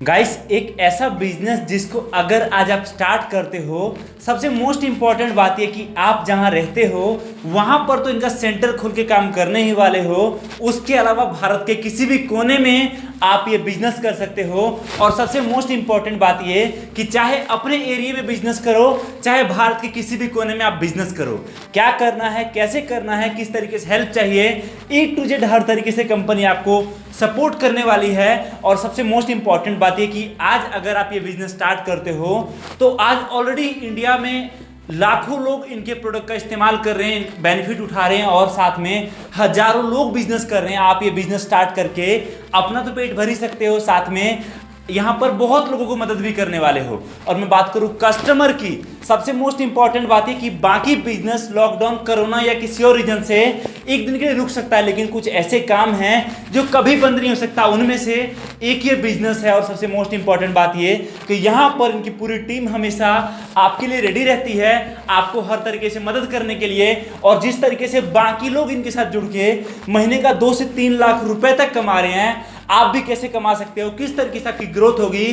Guys, एक ऐसा business जिसको अगर आज आप स्टार्ट करते हो, सबसे मोस्ट इंपॉर्टेंट बात यह कि आप जहां रहते हो वहां पर तो इनका सेंटर खुल के काम करने ही वाले हो। उसके अलावा भारत के किसी भी कोने में आप ये बिजनेस कर सकते हो। और सबसे मोस्ट इंपॉर्टेंट बात ये कि चाहे अपने एरिया में बिजनेस करो, चाहे भारत के किसी भी कोने में आप बिजनेस करो, क्या करना है, कैसे करना है, किस तरीके से हेल्प चाहिए, ए टू जेड हर तरीके से कंपनी आपको सपोर्ट करने वाली है। और सबसे मोस्ट इंपॉर्टेंट बात यह कि आज अगर आप ये बिजनेस स्टार्ट करते हो तो आज ऑलरेडी इंडिया में लाखों लोग इनके प्रोडक्ट का इस्तेमाल कर रहे हैं, बेनिफिट उठा रहे हैं, और साथ में हजारों लोग बिजनेस कर रहे हैं। आप ये बिजनेस स्टार्ट करके अपना तो पेट भर ही सकते हो, साथ में यहां पर बहुत लोगों को मदद भी करने वाले हो। और मैं बात करूं कस्टमर की, सबसे मोस्ट इंपॉर्टेंट बात है कि बाकी बिजनेस लॉकडाउन, कोरोना या किसी और रीजन से एक दिन के लिए रुक सकता है, लेकिन कुछ ऐसे काम हैं जो कभी बंद नहीं हो सकता। उनमें से एक ये बिजनेस है। और सबसे मोस्ट इंपॉर्टेंट बात ये कि यहां पर इनकी पूरी टीम हमेशा आपके लिए रेडी रहती है, आपको हर तरीके से मदद करने के लिए। और जिस तरीके से बाकी लोग इनके साथ जुड़ के महीने का 2 से 3 लाख रुपए तक कमा रहे हैं, आप भी कैसे कमा सकते हो, किस तरीके से आपकी ग्रोथ होगी,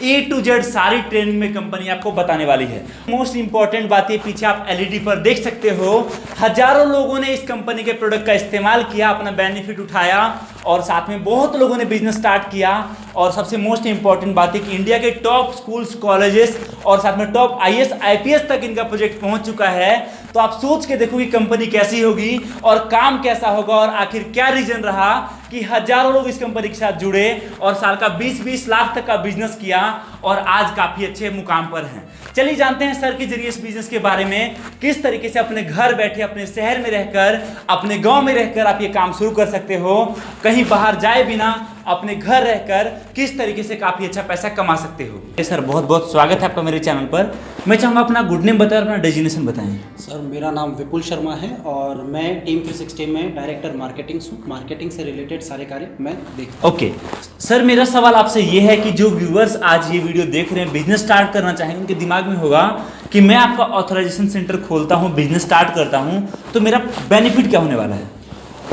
ए टू जेड सारी ट्रेनिंग में कंपनी आपको बताने वाली है। मोस्ट इंपॉर्टेंट बात ये, पीछे आप एलईडी पर देख सकते हो, हजारों लोगों ने इस कंपनी के प्रोडक्ट का इस्तेमाल किया, अपना बेनिफिट उठाया, और साथ में बहुत लोगों ने बिजनेस स्टार्ट किया। और सबसे मोस्ट इंपॉर्टेंट बात है कि इंडिया के टॉप स्कूल्स, कॉलेजेस और साथ में टॉप आईएएस आईपीएस तक इनका प्रोजेक्ट पहुंच चुका है। तो आप सोच के देखो कि कंपनी कैसी होगी और काम कैसा होगा, और आखिर क्या रीजन रहा कि हजारों लोग इस कंपनी के साथ जुड़े और साल का 20-20 लाख तक का बिजनेस किया और आज काफी अच्छे मुकाम पर हैं। चलिए जानते हैं सर के जरिए इस बिजनेस के बारे में, किस तरीके से अपने घर बैठे, अपने शहर में रहकर, अपने गांव में रहकर आप ये काम शुरू कर सकते हो, कहीं बाहर जाए बिना अपने घर रहकर किस तरीके से काफी अच्छा पैसा कमा सकते हो। सर, बहुत बहुत स्वागत है आपका मेरे चैनल पर। मैं चाहूंगा अपना गुड नेम बताएं, अपना डेजिग्नेशन बताएं। सर, मेरा नाम विपुल शर्मा है और मैं टीम 360 में डायरेक्टर मार्केटिंग हूँ। मार्केटिंग से रिलेटेड सारे कार्य मैं देखता हूँ। ओके सर, मेरा सवाल आपसे ये है कि जो व्यूअर्स आज ये वीडियो देख रहे हैं, बिजनेस स्टार्ट करना चाहेंगे, उनके दिमाग में होगा कि मैं आपका ऑथराइजेशन सेंटर खोलता हूँ, बिजनेस स्टार्ट करता हूँ, तो मेरा बेनिफिट क्या होने वाला है?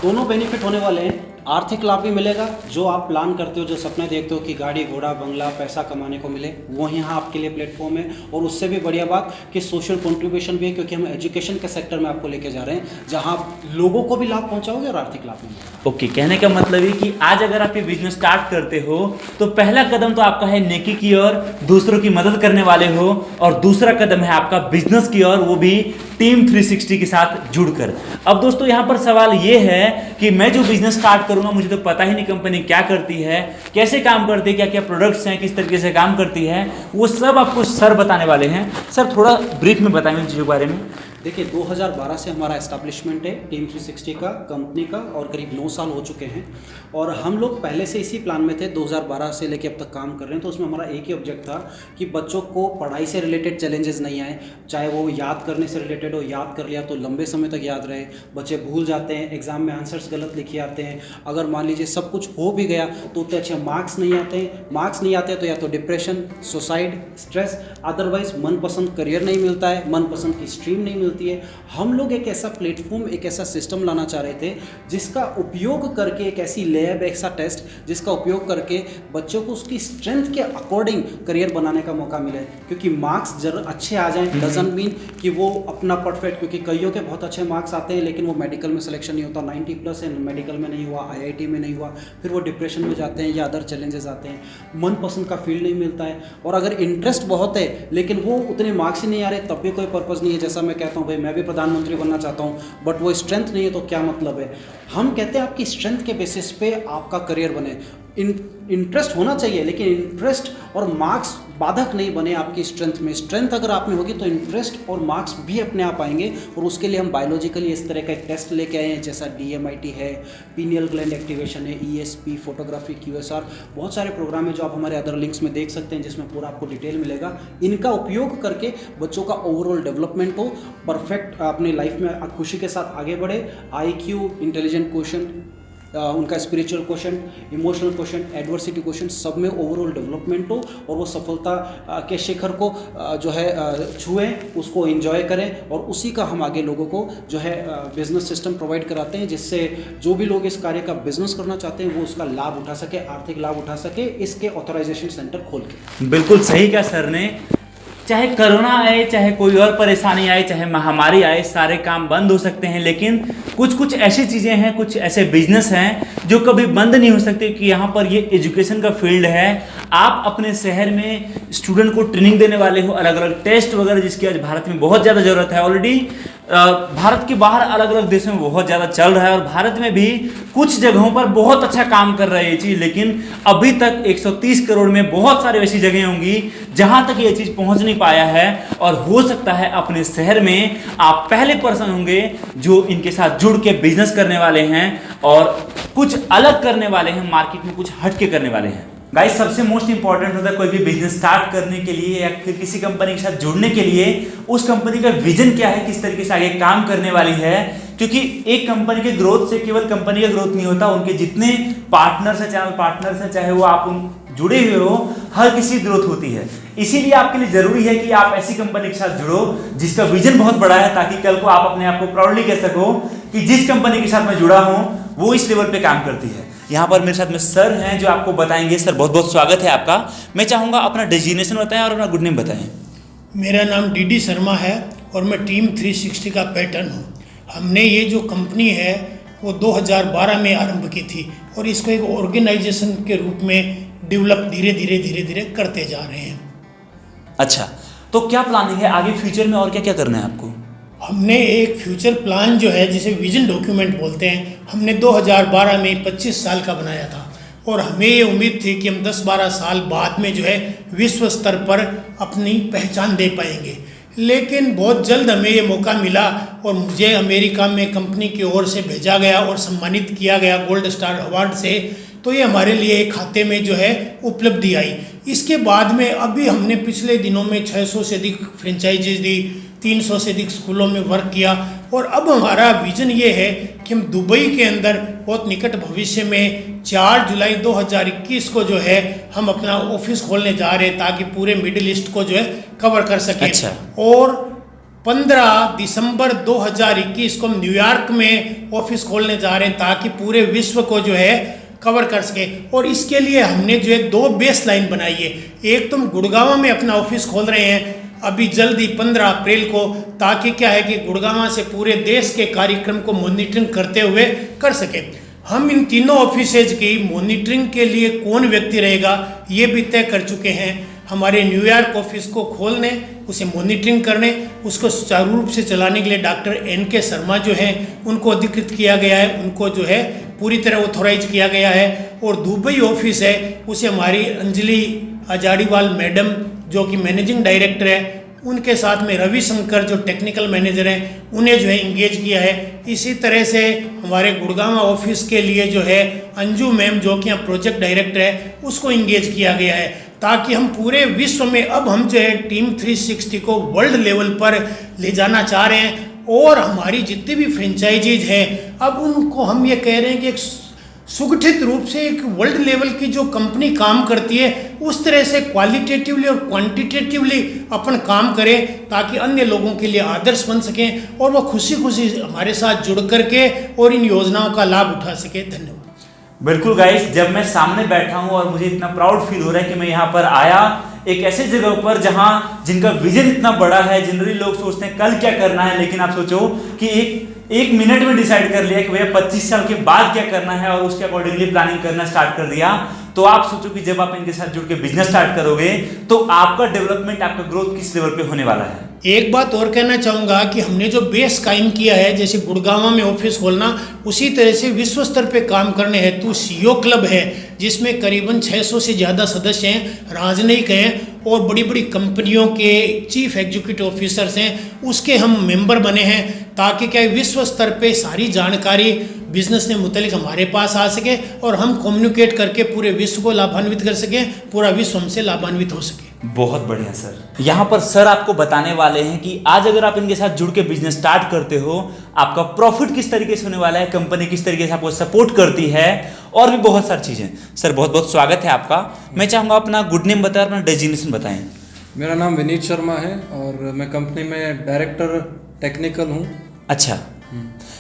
दोनों बेनिफिट होने वाले हैं। आर्थिक लाभ भी मिलेगा, जो आप प्लान करते हो, जो सपने देखते हो कि गाड़ी घोड़ा बंगला पैसा कमाने को मिले, वो यहाँ आपके लिए प्लेटफॉर्म है। और उससे भी बढ़िया बात कि सोशल कंट्रीब्यूशन भी है, क्योंकि हम एजुकेशन के सेक्टर में आपको लेके जा रहे हैं, जहाँ लोगों को भी लाभ पहुँचाओगे और आर्थिक लाभ मिलेगा। ओके, कहने का मतलब है कि आज अगर आप ये बिजनेस स्टार्ट करते हो तो पहला कदम तो आपका है नेकी की ओर, दूसरों की मदद करने वाले हो, और दूसरा कदम है आपका बिजनेस की ओर, वो भी टीम 360 के साथ जुड़कर। अब दोस्तों, यहाँ पर सवाल ये है कि मैं जो बिजनेस स्टार्ट करूंगा, मुझे तो पता ही नहीं कंपनी क्या करती है, कैसे काम करती है, क्या क्या प्रोडक्ट्स हैं, किस तरीके से काम करती है, वो सब आपको सर बताने वाले हैं। सर, थोड़ा ब्रीफ में बताएंगे इन चीज़ों के बारे में। देखिए, 2012 से हमारा एस्टैब्लिशमेंट है टीम 360 का, कंपनी का, और करीब 9 साल हो चुके हैं। और हम लोग पहले से इसी प्लान में थे, 2012 से लेके अब तक काम कर रहे हैं। तो उसमें हमारा एक ही ऑब्जेक्ट था कि बच्चों को पढ़ाई से रिलेटेड चैलेंजेस नहीं आए, चाहे वो याद करने से रिलेटेड हो, याद कर लिया तो लंबे समय तक याद रहे, बच्चे भूल जाते हैं, एग्जाम में आंसर्स गलत लिखे आते हैं, अगर मान लीजिए सब कुछ हो भी गया तो उतने अच्छे मार्क्स नहीं आते हैं। मार्क्स नहीं आते तो या तो डिप्रेशन, सुसाइड, स्ट्रेस, अदरवाइज मनपसंद करियर नहीं मिलता है, मनपसंद की स्ट्रीम नहीं मिलती है। हम लोग एक ऐसा प्लेटफॉर्म, एक ऐसा सिस्टम लाना चाह रहे थे जिसका उपयोग करके, एक ऐसी लैब, ऐसा टेस्ट जिसका उपयोग करके बच्चों को उसकी स्ट्रेंथ के अकॉर्डिंग करियर बनाने का मौका मिले। क्योंकि मार्क्स जरूर अच्छे आ जाएं डजंट मीन कि वो अपना परफेक्ट, क्योंकि कईयों के बहुत अच्छे मार्क्स आते हैं लेकिन वो मेडिकल में सिलेक्शन नहीं होता, 90+ है, मेडिकल में नहीं हुआ, आईआईटी में नहीं हुआ, फिर वो डिप्रेशन में जाते हैं या अदर चैलेंजेस आते हैं, मनपसंद का फील्ड नहीं मिलता है। और अगर इंटरेस्ट बहुत है लेकिन वो उतने मार्क्स ही नहीं आ रहे, तब भी कोई पर्पज़ नहीं है। जैसा मैं कहता हूँ, भाई मैं भी प्रधानमंत्री बनना चाहता हूँ, बट वो स्ट्रेंथ नहीं है तो क्या मतलब है। हम कहते हैं आपकी स्ट्रेंथ के बेसिस पे आपका करियर बने। इंटरेस्ट होना चाहिए, लेकिन इंटरेस्ट और मार्क्स बाधक नहीं बने आपकी स्ट्रेंथ में। स्ट्रेंथ अगर आप में होगी तो इंटरेस्ट और मार्क्स भी अपने आप आएंगे। और उसके लिए हम बायोलॉजिकली इस तरह का एक टेस्ट लेके आए हैं, जैसा DMIT है, पीनियल ग्लैंड एक्टिवेशन है, ESP, फोटोग्राफी, QSR, बहुत सारे प्रोग्राम है जो आप हमारे अदर लिंक्स में देख सकते हैं, जिसमें पूरा आपको डिटेल मिलेगा। इनका उपयोग करके बच्चों का ओवरऑल डेवलपमेंट हो, परफेक्ट अपनी लाइफ में खुशी के साथ आगे बढ़े, IQ, इंटेलिजेंट क्वेश्चन उनका spiritual question, emotional question, adversity question, सब में ओवरऑल डेवलपमेंट हो और वो सफलता के शिखर को जो है छुएं, उसको एंजॉय करें और उसी का हम आगे लोगों को जो है बिजनेस सिस्टम प्रोवाइड कराते हैं, जिससे जो भी लोग इस कार्य का बिजनेस करना चाहते हैं वो उसका लाभ उठा सके, आर्थिक लाभ उठा सके इसके ऑथराइजेशन सेंटर खोल के। बिल्कुल सही कहा सर ने। चाहे कोरोना आए, चाहे कोई और परेशानी आए, चाहे महामारी आए, सारे काम बंद हो सकते हैं, लेकिन कुछ ऐसी चीज़ें हैं, कुछ ऐसे बिजनेस हैं जो कभी बंद नहीं हो सकते। कि यहाँ पर ये एजुकेशन का फील्ड है। आप अपने शहर में स्टूडेंट को ट्रेनिंग देने वाले हो, अलग अलग टेस्ट वगैरह, जिसकी आज भारत में बहुत ज़्यादा ज़रूरत है। ऑलरेडी भारत के बाहर अलग अलग देशों में बहुत ज़्यादा चल रहा है और भारत में भी कुछ जगहों पर बहुत अच्छा काम कर रहा है ये चीज़, लेकिन अभी तक 130 करोड़ में बहुत सारी ऐसी जगह होंगी जहां तक ये चीज़ पहुंच नहीं पाया है। और हो सकता है अपने शहर में आप पहले पर्सन होंगे जो इनके साथ जुड़ के बिजनेस करने वाले हैं और कुछ अलग करने वाले हैं, मार्केट में कुछ हटके करने वाले हैं। गाइस, सबसे मोस्ट इंपॉर्टेंट होता है कोई भी बिजनेस स्टार्ट करने के लिए या फिर किसी कंपनी के साथ जुड़ने के लिए, उस कंपनी का विजन क्या है, किस तरीके से आगे काम करने वाली है। क्योंकि एक कंपनी के ग्रोथ से केवल कंपनी का ग्रोथ नहीं होता, उनके जितने पार्टनर्स हैं, चाहे वो आप जुड़े हुए हो, हर किसी ग्रोथ होती है। इसीलिए आपके लिए जरूरी है कि आप ऐसी कंपनी के साथ जुड़ो जिसका विजन बहुत बड़ा है, ताकि कल को आप अपने आप को प्राउडली कह सको कि जिस कंपनी के साथ मैं जुड़ा हूं वो इस लेवल पे काम करती है। यहाँ पर मेरे साथ में सर हैं जो आपको बताएंगे। सर, बहुत बहुत स्वागत है आपका। मैं चाहूँगा अपना डेजिग्नेशन बताएं और अपना गुड नेम बताएं। मेरा नाम डीडी शर्मा है और मैं टीम 360 का पैटर्न हूँ। हमने ये जो कंपनी है वो 2012 में आरंभ की थी और इसको एक ऑर्गेनाइजेशन के रूप में डेवलप धीरे धीरे करते जा रहे हैं। अच्छा, तो क्या प्लानिंग है आगे फ्यूचर में और क्या क्या करना है आपको? हमने एक फ्यूचर प्लान जो है, जिसे विजन डॉक्यूमेंट बोलते हैं, हमने 2012 में 25 साल का बनाया था और हमें ये उम्मीद थी कि हम 10-12 साल बाद में जो है विश्व स्तर पर अपनी पहचान दे पाएंगे। लेकिन बहुत जल्द हमें ये मौका मिला और मुझे अमेरिका में कंपनी की ओर से भेजा गया और सम्मानित किया गया गोल्ड स्टार अवार्ड से। तो ये हमारे लिए एक खाते में जो है उपलब्धि आई। इसके बाद में अभी हमने पिछले दिनों में 600 से अधिक फ्रेंचाइजीज दी, 300 से अधिक स्कूलों में वर्क किया और अब हमारा विजन ये है कि हम दुबई के अंदर बहुत निकट भविष्य में 4 जुलाई 2021 को जो है हम अपना ऑफिस खोलने जा रहे हैं, ताकि पूरे मिडिल ईस्ट को जो है कवर कर सकें। अच्छा। और 15 दिसंबर 2021 को हम न्यूयॉर्क में ऑफिस खोलने जा रहे हैं, ताकि पूरे विश्व को जो है कवर कर सके। और इसके लिए हमने जो है 2 बेस लाइन बनाई है। एक तो हम गुड़गांव में अपना ऑफिस खोल रहे हैं अभी जल्दी 15 अप्रैल को, ताकि क्या है कि गुड़गांव से पूरे देश के कार्यक्रम को मॉनिटरिंग करते हुए कर सके। हम इन तीनों ऑफिसेज की मॉनिटरिंग के लिए कौन व्यक्ति रहेगा ये भी तय कर चुके हैं। हमारे न्यूयॉर्क ऑफिस को खोलने, उसे मॉनिटरिंग करने, उसको सुचारू रूप से चलाने के लिए डॉक्टर NK शर्मा जो हैं उनको अधिकृत किया गया है, उनको जो है पूरी तरह ऑथोराइज किया गया है। और दुबई ऑफिस है, उसे हमारी अंजलि अजाड़ीवाल मैडम जो कि मैनेजिंग डायरेक्टर है, उनके साथ में रवि शंकर जो टेक्निकल मैनेजर हैं, उन्हें जो है इंगेज किया है। इसी तरह से हमारे गुड़गांव ऑफिस के लिए जो है अंजू मैम जो कि यहाँ प्रोजेक्ट डायरेक्टर है, उसको इंगेज किया गया है, ताकि हम पूरे विश्व में अब हम जो है टीम 360 को वर्ल्ड लेवल पर ले जाना चाह रहे हैं। और हमारी जितनी भी फ्रेंचाइजीज हैं अब उनको हम ये कह रहे हैं कि एक सुगठित रूप से एक वर्ल्ड लेवल की जो कंपनी काम करती है उस तरह से क्वालिटेटिवली और क्वांटिटेटिवली अपन काम करें, ताकि अन्य लोगों के लिए आदर्श बन सकें और वो खुशी खुशी हमारे साथ जुड़ करके और इन योजनाओं का लाभ उठा सके। धन्यवाद। बिल्कुल गाइस, जब मैं सामने बैठा हूं और मुझे इतना प्राउड फील हो रहा है कि मैं यहाँ पर आया एक ऐसे जगह पर जहां जिनका विजन इतना बड़ा है। जनरली लोग सोचते हैं कल क्या करना है, लेकिन आप सोचो कि एक मिनट में डिसाइड कर लिया कि भैया 25 साल के बाद क्या करना है और उसके अकॉर्डिंगली प्लानिंग करना स्टार्ट कर दिया। तो आप सोचो कि जब आप इनके साथ जुड़ के बिजनेस स्टार्ट करोगे तो आपका डेवलपमेंट, आपका ग्रोथ किस लेवल पे होने वाला है। एक बात और कहना चाहूँगा कि हमने जो बेस कायम किया है, जैसे गुड़गांव में ऑफिस खोलना, उसी तरह से विश्व स्तर पे काम करने हेतु CEO क्लब है, जिसमें करीबन 600 से ज़्यादा सदस्य हैं, राजनयिक हैं और बड़ी बड़ी कंपनियों के चीफ एग्जीक्यूटिव ऑफिसर्स हैं, उसके हम मेंबर बने हैं, ताकि क्या विश्व स्तर पे सारी जानकारी बिजनेस के मुतालिक हमारे पास आ सके और हम कम्युनिकेट करके पूरे विश्व को लाभान्वित कर सकें, पूरा विश्व हमसे लाभान्वित हो सके। बहुत बढ़िया सर। यहाँ पर सर आपको बताने वाले हैं कि आज अगर आप इनके साथ जुड़ के बिजनेस स्टार्ट करते हो, आपका प्रॉफिट किस तरीके से होने वाला है, कंपनी किस तरीके से आपको सपोर्ट करती है, और भी बहुत सारी चीज़ें। सर बहुत बहुत स्वागत है आपका। मैं चाहूँगा अपना गुड नेम बताएं, अपना डेजिग्नेशन बताएं। मेरा नाम विनीत शर्मा है और मैं कंपनी में डायरेक्टर टेक्निकल हूँ। अच्छा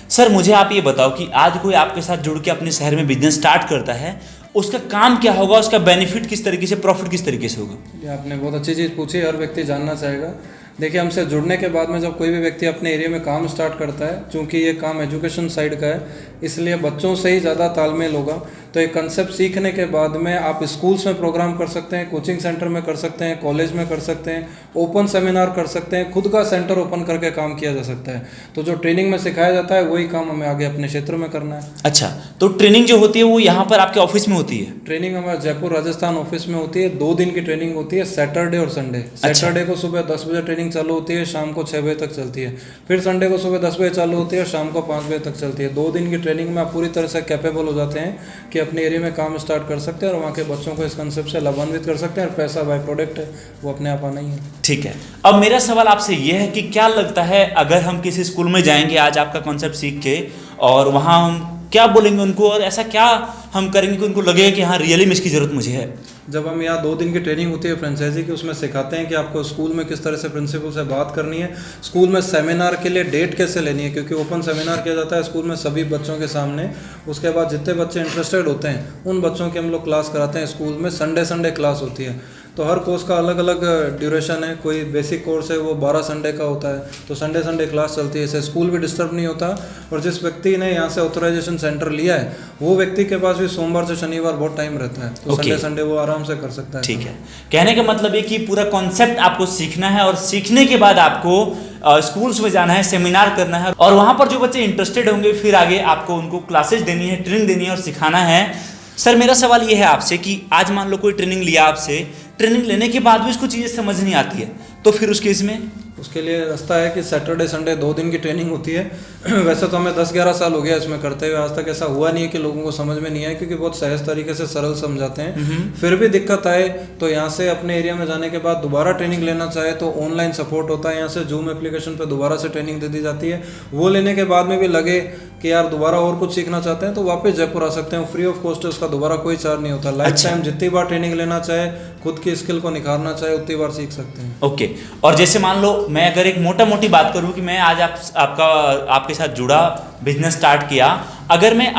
सर, मुझे आप ये बताओ कि आज कोई आपके साथ जुड़ के अपने शहर में बिजनेस स्टार्ट करता है, उसका काम क्या होगा, उसका बेनिफिट किस तरीके से, प्रॉफिट किस तरीके से होगा? ये आपने बहुत अच्छी चीज़ पूछी, हर व्यक्ति जानना चाहेगा। देखिए, हमसे जुड़ने के बाद में जब कोई भी व्यक्ति अपने एरिया में काम स्टार्ट करता है, चूँकि ये काम एजुकेशन साइड का है, इसलिए बच्चों से ही ज़्यादा तालमेल होगा। तो एक कंसेप्ट सीखने के बाद में आप स्कूल्स में प्रोग्राम कर सकते हैं, कोचिंग सेंटर में कर सकते हैं, कॉलेज में कर सकते हैं, ओपन सेमिनार कर सकते हैं, खुद का सेंटर ओपन करके काम किया जा सकता है। तो जो ट्रेनिंग में सिखाया जाता है वही काम हमें आगे अपने क्षेत्र में करना है। अच्छा, तो ट्रेनिंग जो होती है वो यहाँ पर आपके ऑफिस में होती है? ट्रेनिंग हमारे जयपुर राजस्थान ऑफिस में होती है। 2 दिन की ट्रेनिंग होती है, सैटरडे और संडे। सैटरडे को सुबह 10 बजे ट्रेनिंग चालू होती है, शाम को 6 बजे तक चलती है। फिर संडे को सुबह 10 बजे चालू होती है, शाम को 5 बजे तक चलती है। 2 दिन की ट्रेनिंग में आप पूरी तरह से कैपेबल हो जाते हैं कि अपने एरिया में काम स्टार्ट कर सकते हैं और वहाँ के बच्चों को इस कंसेप्ट से लाभान्वित कर सकते हैं, और पैसा बाय प्रोडक्ट है वो अपने आप आना ही है। ठीक है, अब मेरा सवाल आपसे ये है कि क्या लगता है अगर हम किसी स्कूल में जाएंगे आज आपका कॉन्सेप्ट सीख के, और वहाँ हम क्या बोलेंगे उनको, और ऐसा क्या हम करेंगे कि उनको लगे कि हाँ रियली में इसकी ज़रूरत मुझे है? जब हम यहाँ 2 दिन की ट्रेनिंग होती है फ्रेंचाइजी की, उसमें सिखाते हैं कि आपको स्कूल में किस तरह से प्रिंसिपल से बात करनी है, स्कूल में सेमिनार के लिए डेट कैसे लेनी है, क्योंकि ओपन सेमिनार किया जाता है स्कूल में सभी बच्चों के सामने। उसके बाद जितने बच्चे इंटरेस्टेड होते हैं उन बच्चों की हम लोग क्लास कराते हैं स्कूल में। संडे क्लास होती है, तो हर कोर्स का अलग अलग ड्यूरेशन है। कोई बेसिक कोर्स है वो 12 संडे का होता है, तो संडे क्लास चलती है। इससे स्कूल भी डिस्टर्ब नहीं होता, और जिस व्यक्ति ने यहाँ से ऑथराइजेशन सेंटर लिया है वो व्यक्ति के पास भी सोमवार से शनिवार बहुत टाइम रहता है, तो संडे वो आराम से कर सकता है। ठीक है, कहने का मतलब है कि पूरा कॉन्सेप्ट आपको सीखना है, और सीखने के बाद आपको स्कूल्स में जाना है, सेमिनार करना है, और वहाँ पर जो बच्चे इंटरेस्टेड होंगे फिर आगे आपको उनको क्लासेज देनी है, ट्रेनिंग देनी है और सिखाना है। सर मेरा सवाल ये है आपसे कि आज मान लो कोई ट्रेनिंग लिया आपसे, ट्रेनिंग लेने के बाद भी उसको चीज़ें समझ नहीं आती है, तो फिर उस केस में उसके लिए रास्ता है कि सैटरडे संडे 2 दिन की ट्रेनिंग होती है। वैसे तो हमें 10-11 साल हो गया इसमें करते हुए, आज तक ऐसा हुआ नहीं है कि लोगों को समझ में नहीं आया, क्योंकि बहुत सहज तरीके से सरल समझाते हैं। फिर भी दिक्कत आए तो यहाँ से अपने एरिया में जाने के बाद दोबारा ट्रेनिंग लेना चाहे तो ऑनलाइन सपोर्ट होता है। यहाँ से जूम एप्लीकेशन पर दोबारा से ट्रेनिंग दे दी जाती है। वो लेने के बाद में भी लगे कि यार दोबारा और कुछ सीखना चाहते हैं तो वापस जयपुर आ सकते हैं, फ्री ऑफ कॉस्ट है, उसका दोबारा कोई चार्ज नहीं होता। लाइफ टाइम जितनी बार ट्रेनिंग लेना चाहे, खुद की स्किल को निखारना चाहे, उतनी बार सीख सकते हैं। ओके, और जैसे मान लो मैं अगर एक मोटी बात करूं कि मैं आज आपके साथ जुड़ा, बिजनेस स्टार्ट किया, अगर मैं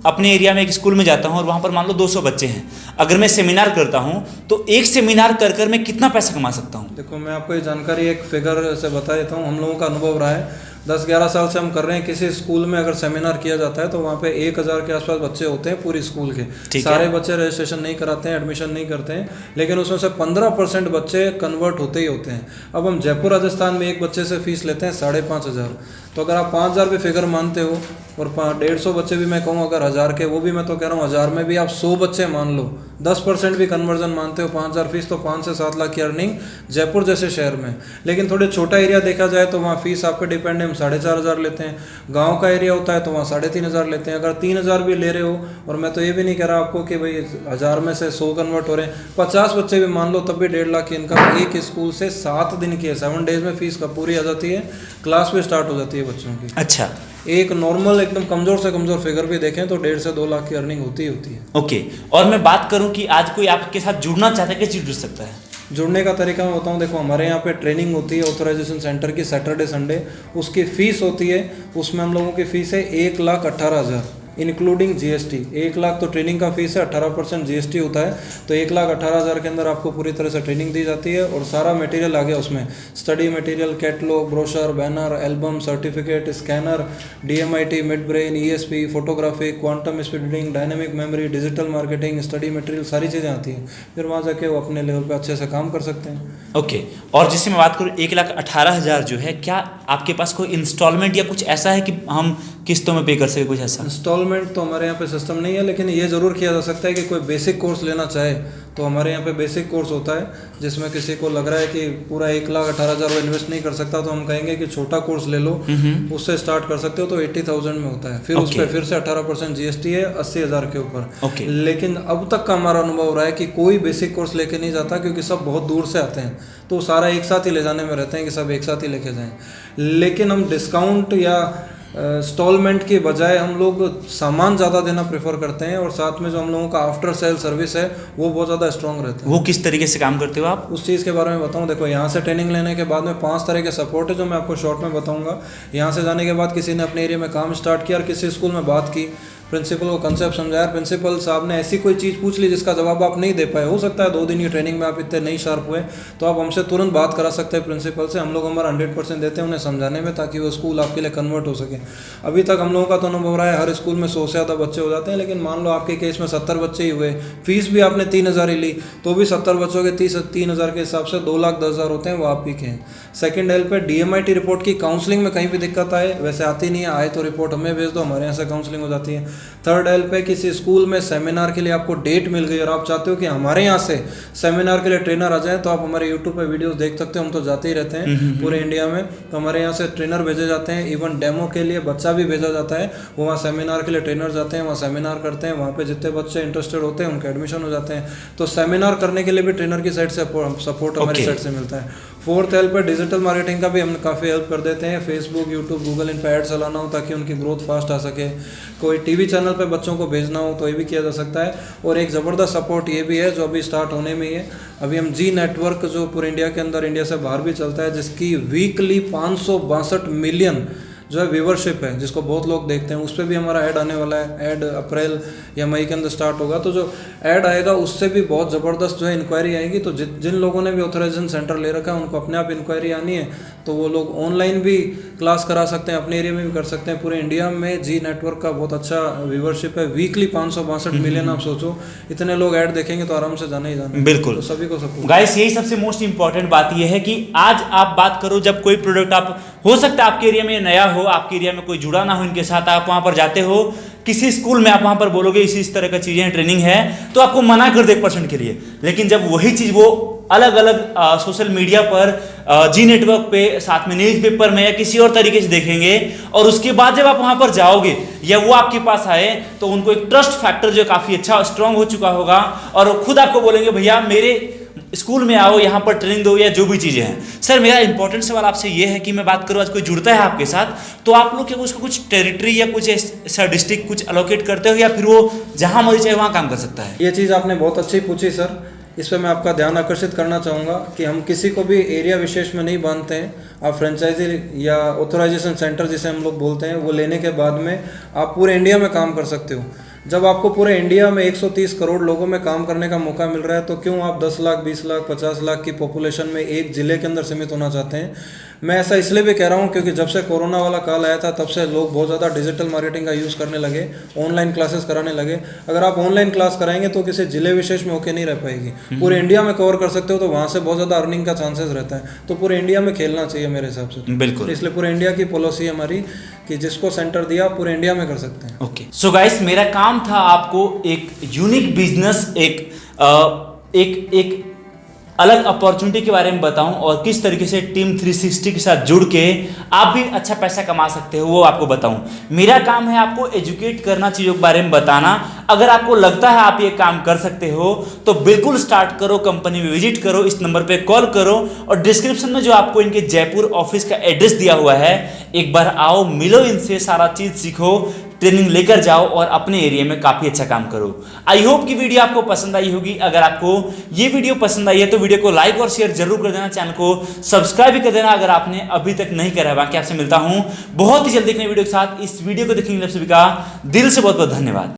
अपने एरिया में एक स्कूल में जाता हूं और वहां पर मान लो 200 बच्चे हैं, अगर मैं सेमिनार करता हूं तो एक सेमिनार कर मैं कितना पैसा कमा सकता हूं? देखो, मैं आपको ये जानकारी एक फिगर से बता देता हूँ। हम लोगों का अनुभव रहा है, 10-11 साल से हम कर रहे हैं। किसी स्कूल में अगर सेमिनार किया जाता है तो वहाँ पे 1000 के आसपास बच्चे होते हैं पूरी स्कूल के। सारे बच्चे रजिस्ट्रेशन नहीं कराते हैं, एडमिशन नहीं करते हैं, लेकिन उसमें से 15% बच्चे कन्वर्ट होते ही होते हैं। अब हम जयपुर राजस्थान में एक बच्चे से फीस लेते हैं 5,500। तो अगर आप 5000 भी फिगर मानते हो और 150 बच्चे भी मैं कहूँ अगर 1000 के, वो भी मैं तो कह रहा हूँ 1000 में भी आप 100 बच्चे मान लो, 10% भी कन्वर्जन मानते हो, 5000 फीस, तो 5 से 7 लाख की अर्निंग जयपुर जैसे शहर में। लेकिन थोड़े छोटा एरिया देखा जाए तो वहाँ फीस आप पे डिपेंड है, हम 4500 लेते हैं। गांव का एरिया होता है तो वहाँ 3500 लेते हैं। अगर 3000 भी ले रहे हो, और मैं तो ये भी नहीं कह रहा आपको कि भाई 1000 में से 100 कन्वर्ट हो रहे हैं, 50 बच्चे भी मान लो तब भी 1.5 लाख की इनकम एक स्कूल से 7 दिन की है, 7 डेज में फीस का पूरी आ जाती है, क्लास भी स्टार्ट हो जाती है बच्चों की। अच्छा, एक नॉर्मल एकदम कमजोर से कमजोर फिगर भी देखें तो 1.5 से 2 लाख की अर्निंग होती है। ओके, और मैं बात करूं कि आज कोई आपके साथ जुड़ना चाहता है, कैसे जुड़ सकता है? जुड़ने का तरीका मैं बताऊं, देखो हमारे यहाँ पे ट्रेनिंग होती है ऑथराइजेशन सेंटर की सैटरडे संडे, उसकी फ़ीस होती है, उसमें हम लोगों की फ़ीस है 1,18,000 इंक्लूडिंग जीएसटी। 1 लाख तो ट्रेनिंग का फीस है, 18% जीएसटी होता है, तो 1,18,000 के अंदर आपको पूरी तरह से ट्रेनिंग दी जाती है। और सारा मटेरियल आ गया उसमें, study material, catalogue, brochure, banner, album, certificate, scanner, DMIT, mid brain, ESP, photography, quantum speed reading, dynamic memory, digital marketing, study material, सारी चीज़ें आती हैं। फिर वहाँ जाके वो अपने लेवल पे अच्छे से काम कर सकते हैं। ओके, और जिससे मैं बात करूँ 1,18,000 जो है, क्या आपके पास कोई इंस्टॉलमेंट या कुछ ऐसा है कि हम किस्तों में पे कर सके, कुछ ऐसा? इंस्टॉलमेंट तो हमारे यहाँ पे सिस्टम नहीं है, लेकिन ये ज़रूर किया जा सकता है कि कोई बेसिक कोर्स लेना चाहे तो हमारे यहाँ पे बेसिक कोर्स होता है, जिसमें किसी को लग रहा है कि पूरा 1,18,000 वो इन्वेस्ट नहीं कर सकता, तो हम कहेंगे कि छोटा कोर्स ले लो, उससे स्टार्ट कर सकते हो, तो 80,000 में होता है। फिर उस पर फिर से 18% GST है 80,000 के ऊपर। लेकिन अब तक का हमारा अनुभव रहा है कि कोई बेसिक कोर्स लेके नहीं जाता, क्योंकि सब बहुत दूर से आते हैं, तो सारा एक साथ ही ले जाने में रहते हैं कि सब एक साथ ही लेके जाएं। लेकिन हम डिस्काउंट या इंस्टॉलमेंट के बजाय हम लोग सामान ज़्यादा देना प्रेफर करते हैं, और साथ में जो हम लोगों का आफ्टर सेल सर्विस है वो बहुत ज़्यादा स्ट्रॉन्ग रहता है। वो किस तरीके से काम करते हो आप? उस चीज़ के बारे में बताऊं, देखो यहाँ से ट्रेनिंग लेने के बाद में 5 तरह के सपोर्ट है जो मैं आपको शॉर्ट में बताऊंगा। यहाँ से जाने के बाद किसी ने अपने एरिया में काम स्टार्ट किया और किसी स्कूल में बात की, प्रिंसिपल को कंसेप्ट समझाया, प्रिंसिपल साहब ने ऐसी कोई चीज़ पूछ ली जिसका जवाब आप नहीं दे पाए, हो सकता है 2 दिन की ट्रेनिंग में आप इतने नहीं शार्प हुए, तो आप हमसे तुरंत बात करा सकते हैं प्रिंसिपल से। हम लोग हमारा 100% देते हैं उन्हें समझाने में, ताकि वो स्कूल आपके लिए कन्वर्ट हो सके। अभी तक हम लोगों का तो अनुभव रहा है हर स्कूल में 100 से ज़्यादा बच्चे हो जाते हैं, लेकिन मान लो आपके केस में 70 बच्चे ही हुए, फीस भी आपने 3,000 ही ली, तो भी 70 बच्चों के 3,000 के हिसाब से 2,10,000 होते हैं, वो आप ही के हैं। सेकंड एल पे DMIT रिपोर्ट की काउंसलिंग में कहीं भी दिक्कत आए, वैसे आती नहीं है, आए तो रिपोर्ट हमें भेज दो, हमारे यहाँ से काउंसलिंग हो जाती है। थर्ड एल पे किसी स्कूल में सेमिनार के लिए आपको डेट मिल गई और आप चाहते हो कि हमारे यहाँ से सेमिनार के लिए ट्रेनर आ जाए, तो आप हमारे यूट्यूब पे वीडियोस देख सकते हो, हम तो जाते ही रहते हैं पूरे इंडिया में, तो हमारे यहाँ से ट्रेनर भेजे जाते हैं। इवन डेमो के लिए बच्चा भी भेजा जाता है, वो वहाँ सेमिनार के लिए ट्रेनर जाते हैं, वहाँ सेमिनार करते हैं, वहाँ पे जितने बच्चे इंटरेस्टेड होते हैं उनका एडमिशन हो जाते हैं। तो सेमिनार करने के लिए भी ट्रेनर की साइड से सपोर्ट हमारी साइड से मिलता है। फोर्थ हेल्प पे डिजिटल मार्केटिंग का भी हम काफ़ी हेल्प कर देते हैं। फेसबुक, यूट्यूब, गूगल इन पे ऐड चलाना हो ताकि उनकी ग्रोथ फास्ट आ सके, कोई टीवी चैनल पे बच्चों को भेजना हो तो ये भी किया जा सकता है। और एक ज़बरदस्त सपोर्ट ये भी है जो अभी स्टार्ट होने में ही है, अभी हम जी नेटवर्क जो पूरे इंडिया के अंदर, इंडिया से बाहर भी चलता है, जिसकी वीकली 562 मिलियन जो है व्यूवरशिप है, जिसको बहुत लोग देखते हैं, उस पर भी हमारा ऐड आने वाला है। ऐड अप्रैल या मई के अंदर स्टार्ट होगा, तो जो ऐड आएगा उससे भी बहुत ज़बरदस्त जो है इंक्वायरी आएगी। तो जिन लोगों ने भी ऑथराइजेशन सेंटर ले रखा है उनको अपने आप इंक्वायरी आनी है, तो वो लोग ऑनलाइन भी क्लास करा सकते हैं, अपने एरिया में भी कर सकते हैं। पूरे इंडिया में जी नेटवर्क का बहुत अच्छा व्यूवरशिप है, वीकली 562 मिलियन। आप सोचो इतने लोग ऐड देखेंगे तो आराम से जाना ही जाना। बिल्कुल, तो सभी को सपोर्ट। गाइस यही सबसे मोस्ट इंपॉर्टेंट बात यह है कि आज आप बात करो, जब कोई प्रोडक्ट आप, हो सकता है आपके एरिया में नया हो, आपके एरिया में कोई जुड़ा ना हो इनके साथ, आप वहां पर जाते हो किसी स्कूल में, आप वहां पर बोलोगे इस तरह का चीजें ट्रेनिंग है, तो आपको मना कर दे 1% के लिए। लेकिन जब वही चीज वो अलग अलग सोशल मीडिया पर, जी नेटवर्क पे, साथ में न्यूज़पेपर में या किसी और तरीके से देखेंगे, और उसके बाद जब आप वहां पर जाओगे या वो आपके पास आए, तो उनको एक ट्रस्ट फैक्टर जो काफी अच्छा स्ट्रांग हो चुका होगा, और वो खुद आपको बोलेंगे भैया मेरे स्कूल में आओ, यहाँ पर ट्रेनिंग दो, या जो भी चीज़ें हैं। सर मेरा इंपॉर्टेंट सवाल आपसे ये है कि मैं बात करूँ, आज कोई जुड़ता है आपके साथ, तो आप लोग क्या उसको कुछ टेरिटरी या कुछ ऐसा डिस्ट्रिक्ट कुछ अलोकेट करते हो, या फिर वो जहाँ मर्जी चाहे वहाँ काम कर सकता है? ये चीज़ आपने बहुत अच्छी पूछी सर, इस पर मैं आपका ध्यान आकर्षित करना चाहूँगा कि हम किसी को भी एरिया विशेष में नहीं बांधते हैं। आप फ्रेंचाइजी या ऑथराइजेशन सेंटर जिसे हम लोग बोलते हैं, वो लेने के बाद में आप पूरे इंडिया में काम कर सकते हो। जब आपको पूरे इंडिया में 130 करोड़ लोगों में काम करने का मौका मिल रहा है, तो क्यों आप 10 लाख, 20 लाख, 50 लाख की पॉपुलेशन में एक ज़िले के अंदर सीमित होना चाहते हैं? मैं ऐसा इसलिए भी कह रहा हूँ क्योंकि जब से कोरोना वाला काल आया था, तब से लोग बहुत ज़्यादा डिजिटल मार्केटिंग का यूज़ करने लगे, ऑनलाइन क्लासेस कराने लगे। अगर आप ऑनलाइन क्लास कराएंगे तो किसी जिले विशेष में होके नहीं रह पाएगी, पूरे इंडिया में कवर कर सकते हो, तो वहाँ से बहुत ज़्यादा अर्निंग का चांसेस रहता है। तो पूरे इंडिया में खेलना चाहिए मेरे हिसाब से। बिल्कुल, इसलिए पूरे इंडिया की पॉलिसी हमारी कि जिसको सेंटर दिया पूरे इंडिया में कर सकते हैं। ओके, सो गाइस मेरा काम था आपको एक यूनिक बिजनेस, एक अलग अपॉर्चुनिटी के बारे में बताऊं, और किस तरीके से टीम 360 के साथ जुड़ के आप भी अच्छा पैसा कमा सकते हो वो आपको बताऊं। मेरा काम है आपको एजुकेट करना, चीज़ों के बारे में बताना। अगर आपको लगता है आप ये काम कर सकते हो तो बिल्कुल स्टार्ट करो, कंपनी में विजिट करो, इस नंबर पे कॉल करो, और डिस्क्रिप्शन में जो आपको इनके जयपुर ऑफिस का एड्रेस दिया हुआ है, एक बार आओ, मिलो इनसे, सारा चीज़ सीखो, ट्रेनिंग लेकर जाओ और अपने एरिया में काफ़ी अच्छा काम करो। आई होप कि वीडियो आपको पसंद आई होगी। अगर आपको ये वीडियो पसंद आई है तो वीडियो को लाइक और शेयर जरूर कर देना, चैनल को सब्सक्राइब भी कर देना अगर आपने अभी तक नहीं करा है। बाकी आपसे मिलता हूँ बहुत ही जल्दी एक नई वीडियो के साथ। इस वीडियो को देखने के लिए सभी का दिल से बहुत बहुत धन्यवाद।